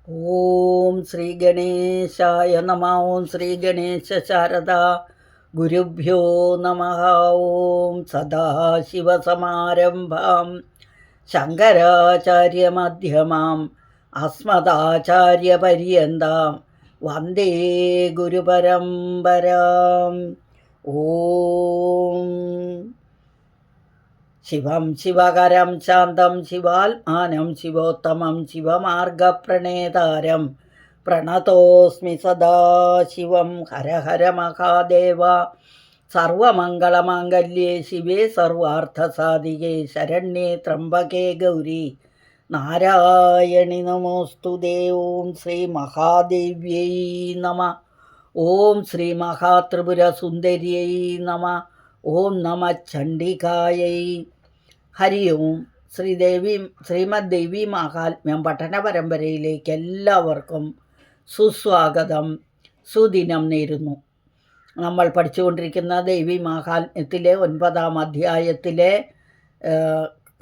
ഓം ശ്രീ ഗണേശായ നമ. ഓം ശ്രീ ഗണേശ ശാരദ ഗുരുഭ്യോ നമ. ഓം സദാശിവസമാരംഭാം ശങ്കരാചാര്യമധ്യമാം അസ്മദാചാര്യപര്യന്താം വന്ദേ ഗുരുപരമ്പരാം. ഓം ശിവം ശിവകരം ശാന്തം ശിവാത്മാനം ശിവോത്തമം ശിവമാർഗപ്രണേതാരം പ്രണതോസ്മി സദാശിവം. ഹര ഹര മഹാദേവ. സർവമംഗളമാംഗല്യേ ശിവേ സർവാർത്ഥസാധികേ ശരണ്യേ ത്രംബകേ ഗൗരി നാരായണി നമോസ്തുതേ. ഓം ശ്രീ മഹാദേവ്യൈ നമ. ഓം ശ്രീ മഹാത്രിപുരസുന്ദര്यै നമ. ഓം നമ ചണ്ഡികായൈ. ഹരി ഓം. ശ്രീമദ് ദേവി മഹാത്മ്യം പഠന പരമ്പരയിലേക്ക് എല്ലാവർക്കും സുസ്വാഗതം, സുദിനം നേരുന്നു. നമ്മൾ പഠിച്ചുകൊണ്ടിരിക്കുന്ന ദേവി മഹാത്മ്യത്തിലെ 9-ാം അധ്യായത്തിലെ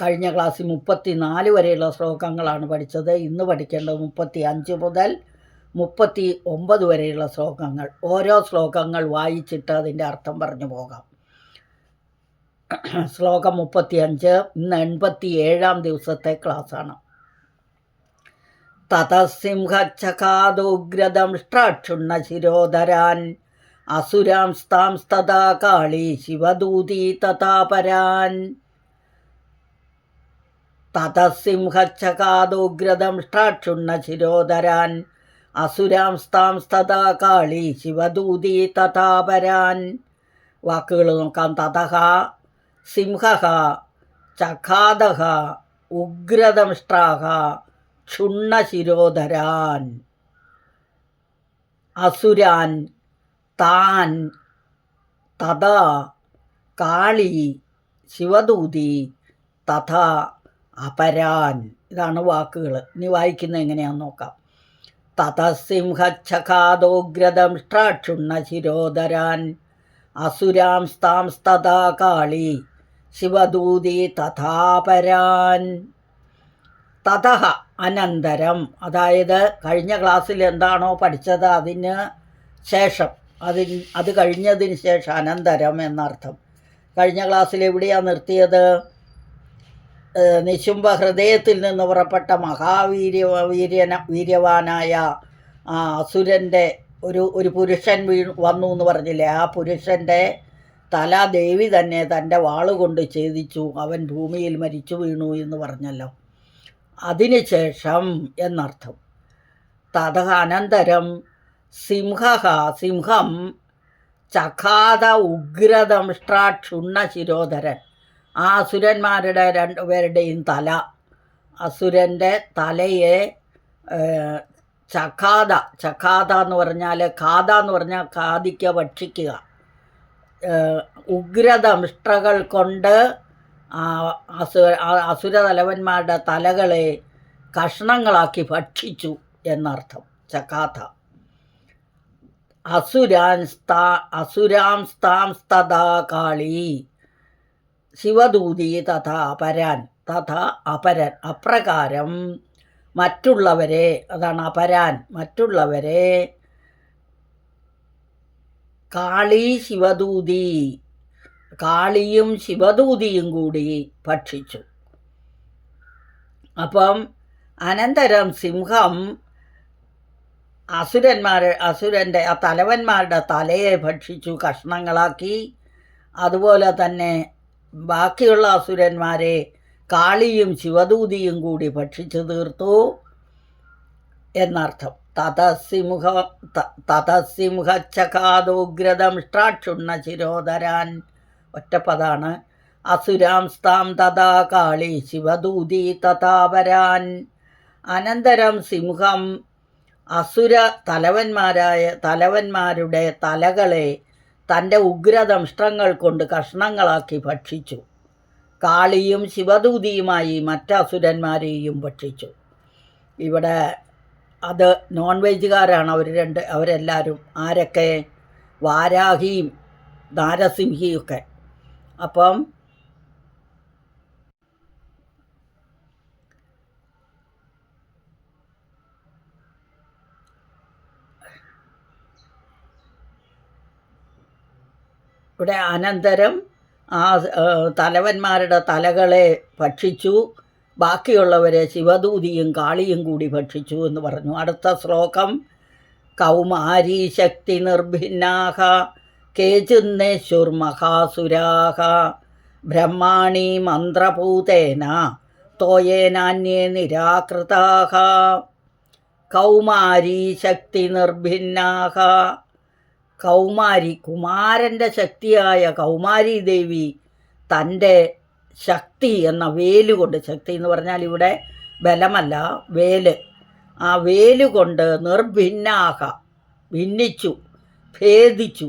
കഴിഞ്ഞ ക്ലാസ്സിൽ 34 വരെയുള്ള ശ്ലോകങ്ങളാണ് പഠിച്ചത്. ഇന്ന് പഠിക്കേണ്ടത് 35 മുതൽ 39 വരെയുള്ള ശ്ലോകങ്ങൾ. ഓരോ ശ്ലോകങ്ങൾ വായിച്ചിട്ട് അതിൻ്റെ അർത്ഥം പറഞ്ഞു പോകാം. ശ്ലോകം 35. ഇന്ന് 87-ാം ദിവസത്തെ ക്ലാസ്സാണ്. തതസിംഹച്ചകാദോഗ്രദംഷ്ട്രാക്ഷുണ്ണ ശിരോധരാൻ അസുരാംസ്താംസ്തഥാ കാളി ശിവദൂതി തഥാപരാൻ. തതസിംഹച്ചകാദോഗ്രദംഷ്ട്രാക്ഷുണ്ണ ശിരോധരാൻ അസുരാംസ്താംസ്തഥാ കാളി ശിവദൂതി തഥാപരാൻ. വാക്കുകൾ നോക്കാം. തതഹ സിംഹഃ ചഖാദഃ ഉഗ്രദംഷ്ട്രാഃ ക്ഷുണ്ണശിരോധരാൻ അസുരാൻ താൻ തഥാ കാളി ശിവദൂതി തഥാ അപരാൻ. ഇതാണ് വാക്കുകൾ. ഇനി വായിക്കുന്നത് എങ്ങനെയാണെന്ന് നോക്കാം. തതസിംഹച്ചഖാദോഗ്രദംഷ്ട്രാക്ഷുണ്ണശിരോധരാൻ അസുരാംസ്താംസ്തഥാ കാളി ശിവദൂതി തഥാപരാൻ. തതഹ അനന്തരം, അതായത് കഴിഞ്ഞ ക്ലാസ്സിൽ എന്താണോ പഠിച്ചത് അതിന് ശേഷം, അത് കഴിഞ്ഞതിന് ശേഷം അനന്തരം എന്നർത്ഥം. കഴിഞ്ഞ ക്ലാസ്സിൽ എവിടെയാണ് നിർത്തിയത്? നിശുംഭ ഹൃദയത്തിൽ നിന്ന് പുറപ്പെട്ട വീര്യവാനായ ആ അസുരൻ്റെ ഒരു പുരുഷൻ വന്നു എന്ന് പറഞ്ഞില്ലേ? ആ പുരുഷൻ്റെ തല ദേവി തന്നെ തൻ്റെ വാളുകൊണ്ട് ഛേദിച്ചു, അവൻ ഭൂമിയിൽ മരിച്ചു വീണു എന്ന് പറഞ്ഞല്ലോ. അതിനുശേഷം എന്നർത്ഥം. തതഃ അനന്തരം സിംഹം ചഖാദ ഉഗ്രദംഷ്ട്രാക്ഷുണ്ണ ശിരോധരൻ. ആ അസുരന്മാരുടെ രണ്ടുപേരുടെയും തല, അസുരൻ്റെ തലയെ ചഖാദ എന്ന് പറഞ്ഞാൽ, ഖാദ എന്ന് പറഞ്ഞാൽ ഖാദിക്കുക, ഭക്ഷിക്കുക. ഉഗ്രദംഷ്ട്രകൾ കൊണ്ട് അസുരതലവന്മാരുടെ തലകളെ കഷ്ണങ്ങളാക്കി ഭക്ഷിച്ചു എന്നർത്ഥം. ചഖാദ. അസുരാംസ്താംസ്തഥാ കാളി ശിവദൂതി തഥാ അപരാൻ. തഥാ അപരൻ, അപ്രകാരം മറ്റുള്ളവരെ, അതാണ് അപരാൻ, മറ്റുള്ളവരെ കാളി ശിവദൂതി, കാളിയും ശിവദൂതിയും കൂടി ഭക്ഷിച്ചു. അപ്പം അനന്തരം സിംഹം അസുരൻ്റെ ആ തലവന്മാരുടെ തലയെ ഭക്ഷിച്ചു, കഷ്ണങ്ങളാക്കി. അതുപോലെ തന്നെ ബാക്കിയുള്ള അസുരന്മാരെ കാളിയും ശിവദൂതിയും കൂടി ഭക്ഷിച്ചു തീർത്തു എന്നർത്ഥം. തതസിംഹച്ചഖാദോഗ്രദംഷ്ട്രാക്ഷുണ്ണ ശിരോധരാൻ, ഒറ്റപ്പതാണ്. അസുരാംസ്താം തഥാ കാളി ശിവദൂതി തഥാപരാൻ. അനന്തരം സിംഹം അസുര തലവന്മാരുടെ തലകളെ തൻ്റെ ഉഗ്രദംഷ്ട്രങ്ങൾ കൊണ്ട് കഷ്ണങ്ങളാക്കി ഭക്ഷിച്ചു. കാളിയും ശിവദൂതിയുമായി മറ്റസുരന്മാരെയും ഭക്ഷിച്ചു. ഇവിടെ അത് നോൺ വെജുകാരാണ് അവരെല്ലാവരും. ആരൊക്കെ? വാരാഹിയും നാരസിംഹിയൊക്കെ. അപ്പം ഇവിടെ അനന്തരം ആ തലവന്മാരുടെ തലകളെ ഭക്ഷിച്ചു, ബാക്കിയുള്ളവരെ ശിവദൂതിയും കാളിയും കൂടി ഭക്ഷിച്ചു എന്ന് പറഞ്ഞു. അടുത്ത ശ്ലോകം കൗമാരീ ശക്തി നിർഭിന്നാഹ കേചിന്നേശുർമഹാസുരാഹ ബ്രഹ്മാണി മന്ത്രഭൂതേന തോയേനാന്യേ നിരാകൃതാഹ. കൗമാരീ ശക്തി നിർഭിന്നാഹ. കൗമാരി, കുമാരൻ്റെ ശക്തിയായ കൗമാരി ദേവി തൻ്റെ ശക്തി എന്ന വേലുകൊണ്ട്, ശക്തി എന്ന് പറഞ്ഞാൽ ഇവിടെ ബലമല്ല, വേല്, ആ വേലുകൊണ്ട് നിർഭിന്നാഹ, ഭിന്നിച്ചു, ഭേദിച്ചു.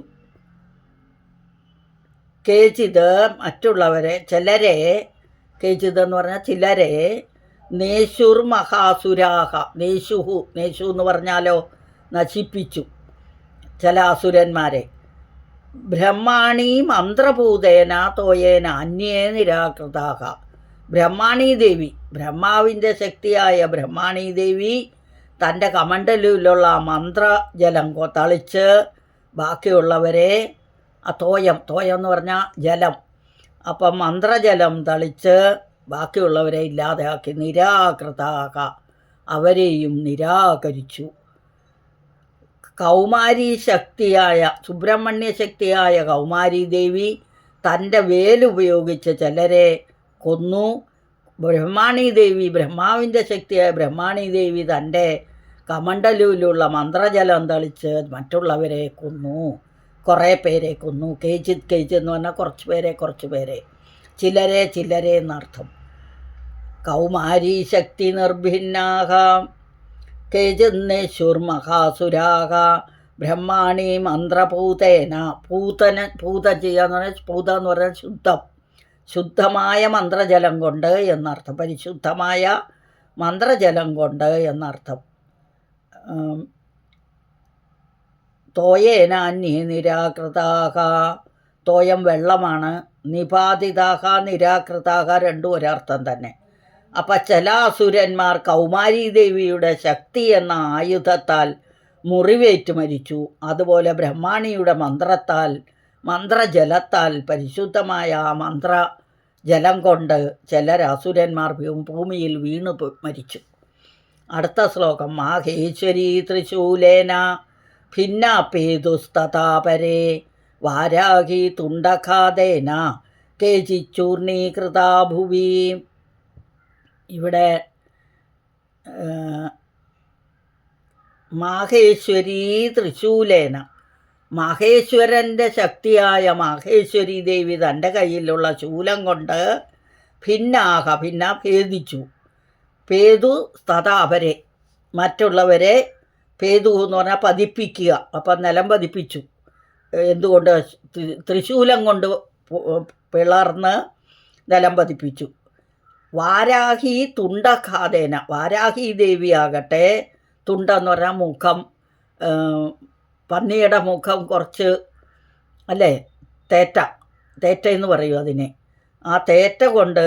കേചിത് മറ്റുള്ളവരെ, ചിലരെ, കേചിത് എന്ന് പറഞ്ഞാൽ ചിലരെ, നേശുർ മഹാസുരാഹ, നേശുഹു, നേശു എന്ന് പറഞ്ഞാലോ നശിപ്പിച്ചു ചില അസുരന്മാരെ. ബ്രഹ്മാണി മന്ത്രഭൂതേന തോയേന അന്യേ നിരാകൃതാഹ. ബ്രഹ്മാണി ദേവി, ബ്രഹ്മാവിൻ്റെ ശക്തിയായ ബ്രഹ്മാണി ദേവി തൻ്റെ കമണ്ഡലിലുള്ള മന്ത്രജലം തളിച്ച് ബാക്കിയുള്ളവരെ, തോയം, തോയം എന്ന് പറഞ്ഞാൽ ജലം, അപ്പം മന്ത്രജലം തളിച്ച് ബാക്കിയുള്ളവരെ ഇല്ലാതെയാക്കി. നിരാകൃതാഹ, അവരെയും നിരാകരിച്ചു. കൗമാരി ശക്തിയായ, സുബ്രഹ്മണ്യ ശക്തിയായ കൗമാരി ദേവി തൻ്റെ വേലുപയോഗിച്ച് ചിലരെ കൊന്നു. ബ്രഹ്മാണി ദേവി, ബ്രഹ്മാവിൻ്റെ ശക്തിയായ ബ്രഹ്മാണി ദേവി തൻ്റെ കമണ്ഡലൂലുള്ള മന്ത്രജലം തളിച്ച് മറ്റുള്ളവരെ കൊന്നു, കുറേ പേരെ കൊന്നു. കേച്ചിത്, കേച്ചി എന്ന് പറഞ്ഞാൽ കുറച്ച് പേരെ, ചിലരെ എന്നർത്ഥം. കൗമാരി ശക്തി നിർഭിന്നാഹ കേചിന്നേശുർമഹാസുരാഹ ബ്രഹ്മാണി മന്ത്രഭൂതേന. പൂത ചെയ്യാന്ന് പറഞ്ഞാൽ, പൂത എന്ന് പറഞ്ഞാൽ ശുദ്ധമായ മന്ത്രജലം കൊണ്ട് എന്നർത്ഥം, പരിശുദ്ധമായ മന്ത്രജലം കൊണ്ട് എന്നർത്ഥം. തോയേന അന്യേ നിരാകൃതാഹ. തോയം വെള്ളമാണ്, നിപാതിതാഹ നിരാകൃതാഹ രണ്ടും ഒരർത്ഥം തന്നെ. അപ്പം ചില അസുരന്മാർ കൗമാരി ദേവിയുടെ ശക്തി എന്ന ആയുധത്താൽ മുറിവേറ്റ് മരിച്ചു. അതുപോലെ ബ്രഹ്മാണിയുടെ മന്ത്രജലത്താൽ, പരിശുദ്ധമായ ആ മന്ത്രജലം കൊണ്ട് ചിലർ അസുരന്മാർ ഭൂമിയിൽ വീണു മരിച്ചു. അടുത്ത ശ്ലോകം മാഹേശ്വരീ ത്രിശൂലേന ഭിന്നാപേതുസ്തഥാപരേ വാരാഹി തുണ്ടഖാദേന കേചിച്ചൂർണീകൃതാ ഭുവി. ഇവിടെ മാഹേശ്വരീ ത്രിശൂലേന, മഹേശ്വരൻ്റെ ശക്തിയായ മഹേശ്വരി ദേവി തൻ്റെ കയ്യിലുള്ള ശൂലം കൊണ്ട് ഭേദിച്ചു. പേതു തഥാപരെ, മറ്റുള്ളവരെ, പേതു എന്ന് പറഞ്ഞാൽ പതിപ്പിക്കുക, അപ്പം നിലം പതിപ്പിച്ചു. എന്തുകൊണ്ട്? ത്രിശൂലം കൊണ്ട് പിളർന്ന് നിലം പതിപ്പിച്ചു. വാരാഹി തുണ്ടഖാദേന, വാരാഹി ദേവിയാകട്ടെ, തുണ്ടെന്ന് പറഞ്ഞാൽ മുഖം, പന്നിയുടെ മുഖം കുറച്ച് അല്ലേ, തേറ്റ എന്ന് പറയും അതിനെ. ആ തേറ്റ കൊണ്ട്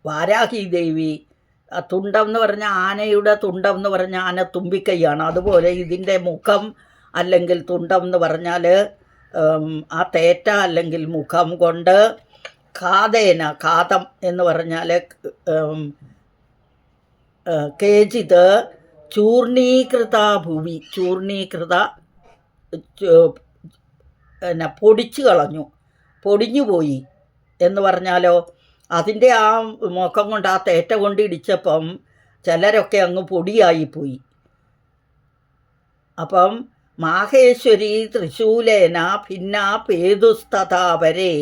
വാരാഹി ദേവി, തുണ്ടം എന്ന് പറഞ്ഞാൽ ആനയുടെ തുണ്ടം എന്ന് പറഞ്ഞാൽ ആന തുമ്പിക്കൈയാണ്, അതുപോലെ ഇതിൻ്റെ മുഖം അല്ലെങ്കിൽ തുണ്ടം എന്ന് പറഞ്ഞാൽ ആ തേറ്റ അല്ലെങ്കിൽ മുഖം കൊണ്ട് ഖാദേന, ഖാദം എന്ന് പറഞ്ഞാൽ കേചിത് ചൂർണീകൃത ഭൂവി, പൊടിച്ചു കളഞ്ഞു, പൊടിഞ്ഞുപോയി എന്ന് പറഞ്ഞാലോ, അതിൻ്റെ ആ മുഖം കൊണ്ട് ആ തേറ്റ കൊണ്ട് ഇടിച്ചപ്പം ചിലരൊക്കെ അങ്ങ് പൊടിയായിപ്പോയി. അപ്പം മാഹേശ്വരി ത്രിശൂലേന ഭിന്ന പേതുസ്തഥാപരേ,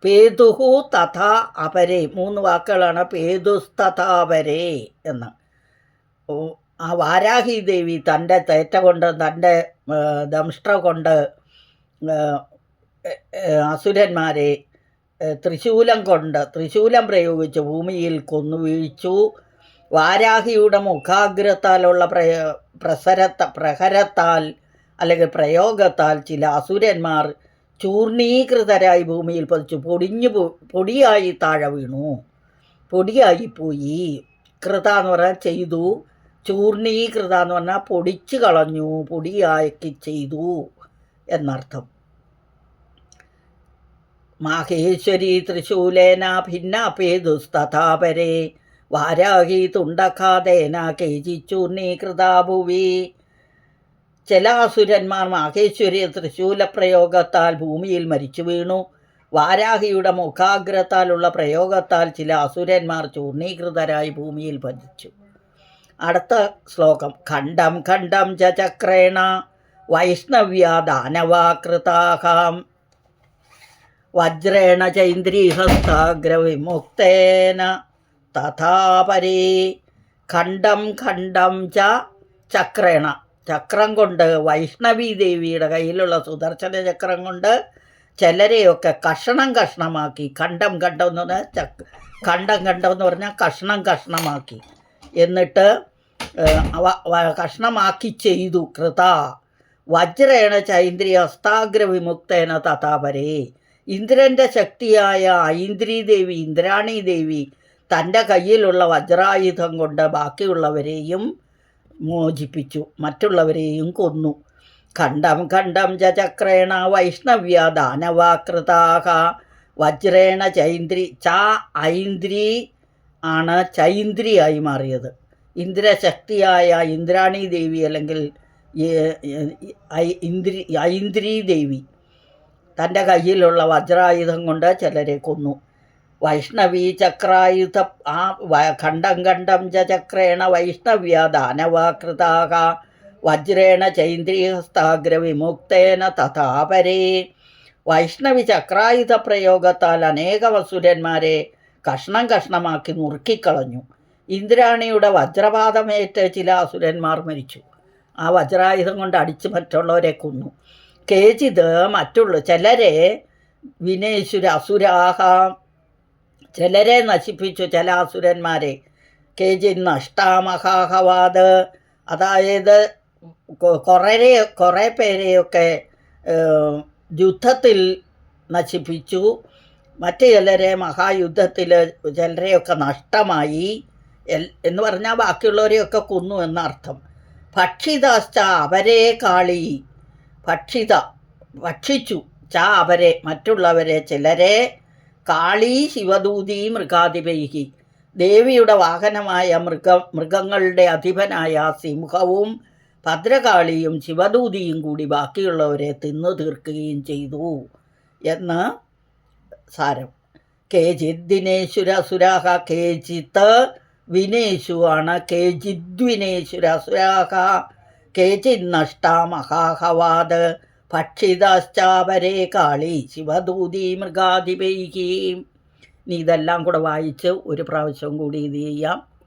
പേതുഹു തഥാ അപരേ, 3 വാക്കുകളാണ് പേതുസ്തഥാപരേ എന്ന്. ആ വാരാഹി ദേവി തൻ്റെ തേറ്റ കൊണ്ട്, തൻ്റെ ദംഷ്ട്ര കൊണ്ട് അസുരന്മാരെ ത്രിശൂലം പ്രയോഗിച്ച് ഭൂമിയിൽ കൊന്നു വീഴ്ച്ചു. വാരാഹിയുടെ മുഖാഗ്രത്താലുള്ള പ്രഹരത്താൽ അല്ലെങ്കിൽ പ്രയോഗത്താൽ ചില അസുരന്മാർ ചൂർണീകൃതരായി ഭൂമിയിൽ പതിച്ചു, പൊടിയായി താഴെ വീണു, പൊടിയായിപ്പോയി. കൃത എന്ന് പറഞ്ഞാൽ ചെയ്തു, ചൂർണീകൃത എന്ന് പറഞ്ഞാൽ പൊടിച്ചു കളഞ്ഞു, പൊടിയാക്കി ചെയ്തു എന്നർത്ഥം. മാഹേശ്വരി ത്രിശൂലേന ഭിന്നാപേതുസ്തഥാപരേ വാരാഹി തുണ്ടഖാദേന കേചിച്ചൂർണീകൃതാ ഭുവി. ചില അസുരന്മാർ മാഹേശ്വരി തൃശൂലപ്രയോഗത്താൽ ഭൂമിയിൽ മരിച്ചു വീണു. വാരാഹിയുടെ മുഖാഗ്രത്താലുള്ള പ്രയോഗത്താൽ ചില അസുരന്മാർ ചൂർണീകൃതരായി ഭൂമിയിൽ പതിച്ചു. അടുത്ത ശ്ലോകം. ഖണ്ഡം ഖണ്ഡം ച ചക്രേണ വൈഷ്ണവ്യാ ദാനവാകൃതാഹാം വജ്രേണ ചൈന്ദ്രീഹസ്താഗ്രവിമുക്തേന തഥാപരേ. ഖണ്ഡം ഖണ്ഡം ച ചക്രേണ, ചക്രം കൊണ്ട്, വൈഷ്ണവി ദേവിയുടെ കയ്യിലുള്ള സുദർശന ചക്രം കൊണ്ട് ചിലരെയൊക്കെ കഷണം കഷ്ണമാക്കി. ഖണ്ഡം ഖണ്ഡം എന്ന് പറഞ്ഞാൽ ഖണ്ഡം ഖണ്ഡം എന്ന് പറഞ്ഞാൽ കഷ്ണം കഷ്ണമാക്കി. എന്നിട്ട് കഷ്ണമാക്കി ചെയ്തു. കൃത വജ്രേണ ചൈന്ദ്രിയ ഹസ്താഗ്രവിമുക്തേന തഥാപരേ. ഇന്ദ്രൻ്റെ ശക്തിയായ ഐന്ദ്രീദേവി, ഇന്ദ്രാണി ദേവി തൻ്റെ കയ്യിലുള്ള വജ്രായുധം കൊണ്ട് ബാക്കിയുള്ളവരെയും മോചിപ്പിച്ചു, മറ്റുള്ളവരെയും കൊന്നു. ഖണ്ഡം ഖണ്ഡം ച ചക്രേണ വൈഷ്ണവ്യ ദാനവാകൃതാഹ വജ്രേണ ചൈന്ദ്രി. ഐന്ദ്രി ആണ് ചൈന്ദ്രിയായി മാറിയത്. ഇന്ദ്രശക്തിയായ ഇന്ദ്രാണി ദേവി അല്ലെങ്കിൽ ഐന്ദ്രീ ദേവി തൻ്റെ കയ്യിലുള്ള വജ്രായുധം കൊണ്ട് ചിലരെ കൊന്നു. വൈഷ്ണവീ ചക്രായുധ ഖണ്ഡം ഖണ്ഡം ച ചക്രേണ വൈഷ്ണവ്യ ദാനവാകൃതാഹ വജ്രേണ ചൈന്ദ്രീഹസ്താഗ്രവിമുക്തേന തഥാപരേ. വൈഷ്ണവി ചക്രായുധ പ്രയോഗത്താൽ അനേകം അസുരന്മാരെ കഷ്ണം കഷ്ണമാക്കി നുറുക്കിക്കളഞ്ഞു. ഇന്ദ്രാണിയുടെ വജ്രപാതമേറ്റ് ചില അസുരന്മാർ മരിച്ചു. ആ വജ്രായുധം കൊണ്ട് അടിച്ച് മറ്റുള്ളവരെ കൊന്നു. കേചിത് ചിലരെ വിനേശ്വര അസുരാഹ, ചിലരെ നശിപ്പിച്ചു, ചില അസുരന്മാരെ. കേചിത് നഷ്ടാമഹാഹവാദ്, അതായത് കുറേ പേരെയൊക്കെ യുദ്ധത്തിൽ നശിപ്പിച്ചു. മറ്റ് ചിലരെ മഹായുദ്ധത്തിൽ ചിലരെയൊക്കെ നഷ്ടമായി എന്ന് പറഞ്ഞാൽ ബാക്കിയുള്ളവരെയൊക്കെ കൊന്നു എന്നർത്ഥം. ഭക്ഷിതാശ്ച അവരെ കാളി, ഭക്ഷിച്ചു അവരെ മറ്റുള്ളവരെ ചിലരെ. കാളി ശിവദൂതി മൃഗാധിപൈഹി, ദേവിയുടെ വാഹനമായ മൃഗങ്ങളുടെ അധിപനായ സിംഹവും ഭദ്രകാളിയും ശിവദൂതിയും കൂടി ബാക്കിയുള്ളവരെ തിന്നു തീർക്കുകയും ചെയ്തു എന്ന് സാരം. കേചിത് ദിനേശ്വരസുരാഹ, കേചിത്ത് വിനേശു ആണ്. കേചിദ്വിനേശ്വരസുരാഹ കേചിത് നഷ്ടാ മഹാഹവാദ് ഭക്ഷിതാശ്ചാപരേ കാളി ശിവദൂതി മൃഗാധിപൈഹി. ഇനി ഇതെല്ലാം കൂടെ വായിച്ച് ഒരു പ്രാവശ്യം കൂടി ഇത് ചെയ്യാം.